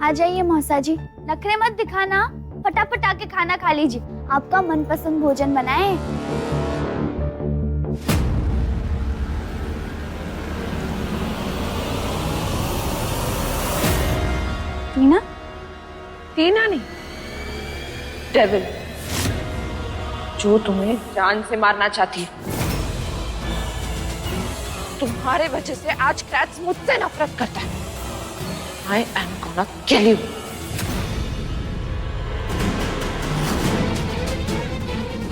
आ जाइए मौसा जी, नखरे मत दिखाना, फटाफट आके खाना खा लीजिए। आपका मनपसंद भोजन बनाए। टीना? टीना नहीं, डेविल, जो तुम्हें जान से मारना चाहती है। तुम्हारे वजह से आज क्रैट्स मुझसे नफरत करता है। I am gonna kill you.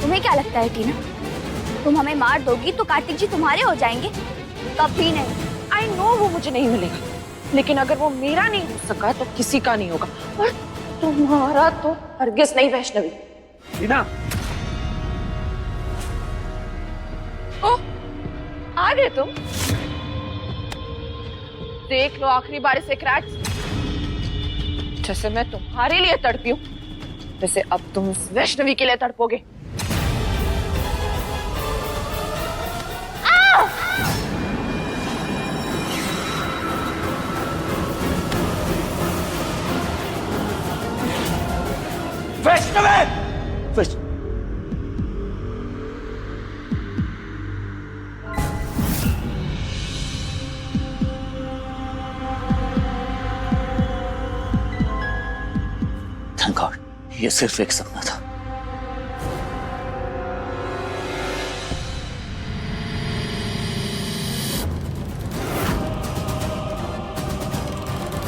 तुम्हें क्या लगता है टीना, तुम हमें मार दोगी तो कार्तिक जी तुम्हारे हो जाएंगे? कभी नहीं। I know वो मुझे नहीं मिलेगा, लेकिन अगर वो मेरा नहीं हो सका तो किसी का नहीं होगा, और तुम्हारा तो हरगिज नहीं वैष्णवी। टीना, ओह, आ गए तुम। देख लो आखिरी बार इसे क्रैट्स, जैसे मैं तुम्हारे लिए तड़पी हूं, वैसे अब तुम इस वैष्णवी के लिए तड़पोगे। वैष्णवी! थैंक गॉड, ये सिर्फ एक सपना था।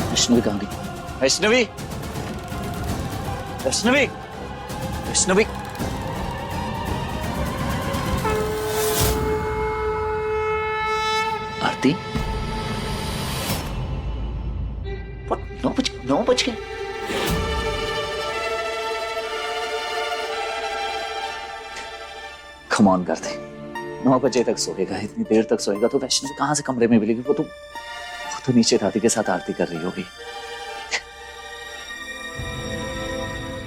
वैष्णवी कहाँ गई? वैष्णवी! वैष्णवी! वैष्णवी! आरती? 9 बज गए। कम ऑन कर दे, 9 बजे तक सोएगा, इतनी देर तक सोएगा तो वैष्णवी कहाँ से कमरे में मिलेगी? वो तो नीचे दादी के साथ आरती कर रही होगी।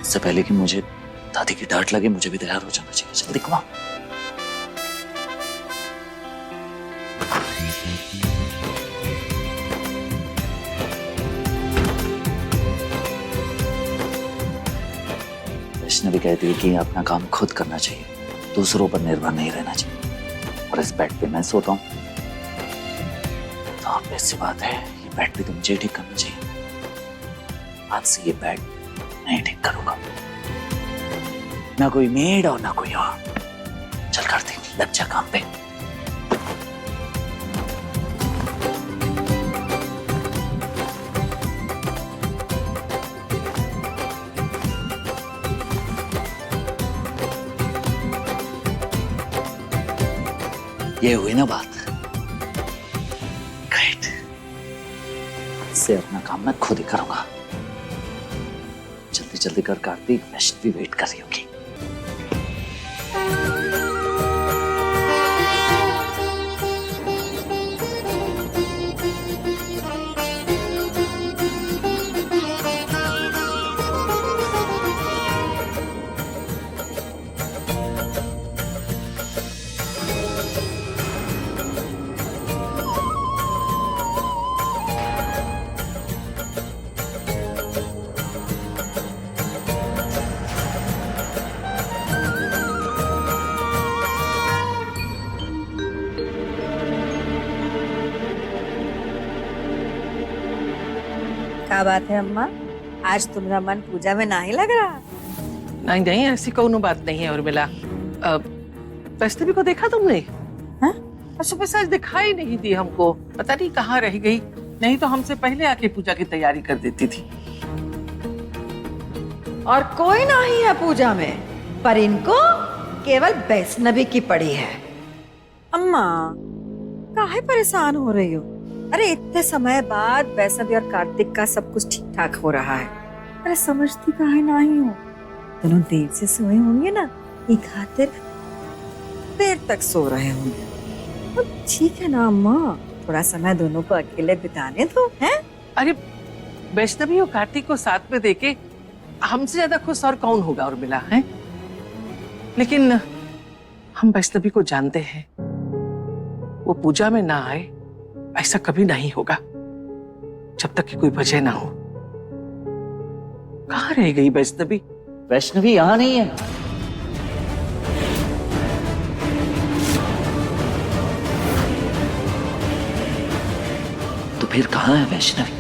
इससे पहले कि मुझे दादी की डांट लगे, मुझे भी तैयार हो जाना चाहिए। जल्दी कमा। वैष्णवी कहती है कि अपना काम खुद करना चाहिए, दूसरों पर निर्भर नहीं रहना चाहिए। और इस बेड पे मैं सोता हूँ तो ऑब्वियस सी बात है, ये बेड भी तो मुझे ठीक करना चाहिए। आज से ये बेड नहीं ठीक करूंगा, ना कोई मेड और ना कोई और। चल करते, लग जा काम पे। ये हुई ना बात। ग्रेट, से अपना काम मैं खुद ही करूंगा। जल्दी जल्दी कर कार्तिक, वैष्णवी वेट कर रही होगी। क्या बात है अम्मा, आज तुम्हारा मन पूजा में नहीं लग रहा? नहीं नहीं, ऐसी कोनो बात नहीं है उर्मिला। वैष्णवी को देखा तुमने? हाँ? सुबह से आज दिखाई नहीं दी हमको, पता नहीं कहाँ रह गई। नहीं तो हमसे पहले आके पूजा की तैयारी कर देती थी। और कोई नहीं है पूजा में, पर इनको केवल वैष्णवी की पड़ी है। अम्मा, काहे परेशान हो रही हो? अरे इतने समय बाद वैष्णवी और कार्तिक का सब कुछ ठीक ठाक हो रहा है। अरे समझती काहे नहीं हो? दोनों देर से सोए होंगे ना, ये खातिर देर तक सो रहे होंगे। तो ठीक है ना अम्मा, थोड़ा समय दोनों को अकेले बिताने दो, हैं? अरे वैष्णवी और कार्तिक को साथ में देके हमसे ज्यादा खुश और कौन होगा उर्मिला, है? लेकिन हम वैष्णवी को जानते हैं, वो पूजा में ना आए ऐसा कभी नहीं होगा जब तक कि कोई वजह ना हो। कहाँ रह गई वैष्णवी? वैष्णवी यहाँ नहीं है। तो फिर कहाँ है वैष्णवी?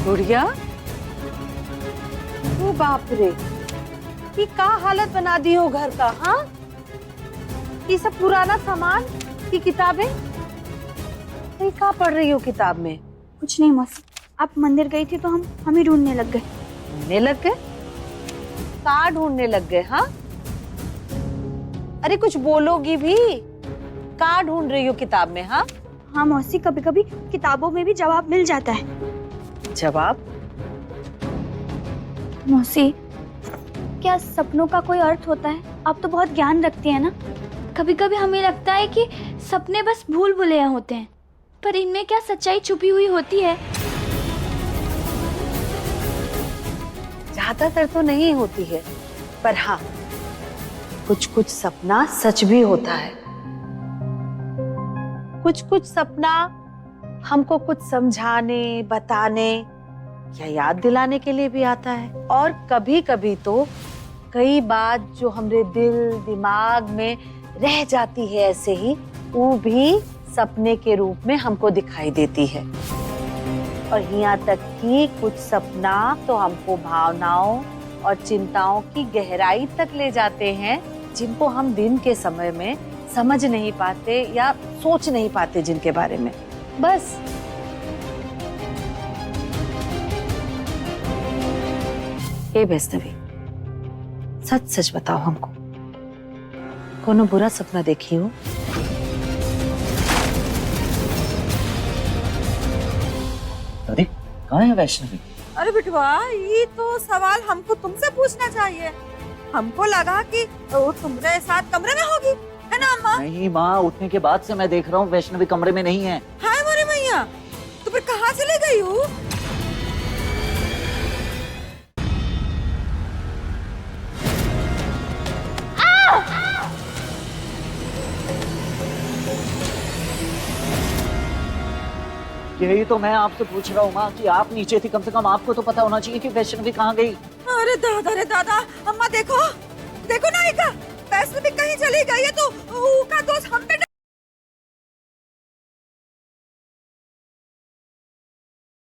गुड़िया, ओ बाप रे, ये का हालत बना दी हो घर का? हाँ, ये सब पुराना सामान की किताबें, ये का पढ़ रही हो किताब में? कुछ नहीं मौसी, आप मंदिर गई थी तो हम ही ढूंढने लग गए। ढूंढने लग गए? का ढूंढने लग गए? हाँ, अरे कुछ बोलोगी भी? का ढूंढ रही हो किताब में? हाँ हाँ मौसी, कभी कभी किताबों में भी जवाब मिल जाता है। जवाब? मौसी, क्या सपनों का कोई अर्थ होता है? आप तो बहुत ज्ञान रखती हैं ना। कभी कभी हमें लगता है कि सपने बस भूल भुलैया होते हैं, पर इनमें क्या सच्चाई छुपी हुई होती है? ज्यादातर तो नहीं होती है, पर हाँ, कुछ कुछ सपना सच भी होता है। कुछ कुछ सपना हमको कुछ समझाने, बताने या याद दिलाने के लिए भी आता है। और कभी कभी तो कई बात जो हमारे दिल दिमाग में रह जाती है ऐसे ही, वो भी सपने के रूप में हमको दिखाई देती है। और यहाँ तक कि कुछ सपना तो हमको भावनाओं और चिंताओं की गहराई तक ले जाते हैं, जिनको हम दिन के समय में समझ नहीं पाते या सोच नहीं पाते जिनके बारे में। बस ए वैष्णवी, सच सच बताओ हमको, कोनो बुरा सपना देखी हो? दादी, कहाँ है वैष्णवी? अरे बिटवा, ये तो सवाल हमको तुमसे पूछना चाहिए। हमको लगा कि वो तुम्हारे साथ कमरे में होगी, है ना अम्मा? नहीं माँ, उठने के बाद से मैं देख रहा हूँ वैष्णवी कमरे में नहीं है। हाय मोरे मैया, तो फिर कहाँ चले गई हो? यही तो मैं आपसे पूछ रहा हूँ माँ कि आप नीचे थी, कम से कम आपको तो पता होना चाहिए कि वैष्णवी कहाँ गई। अरे दादा रे दादा, अम्मा देखो देखो ना, वैष्णवी कहीं चली गई है तो उसका दोष हम पे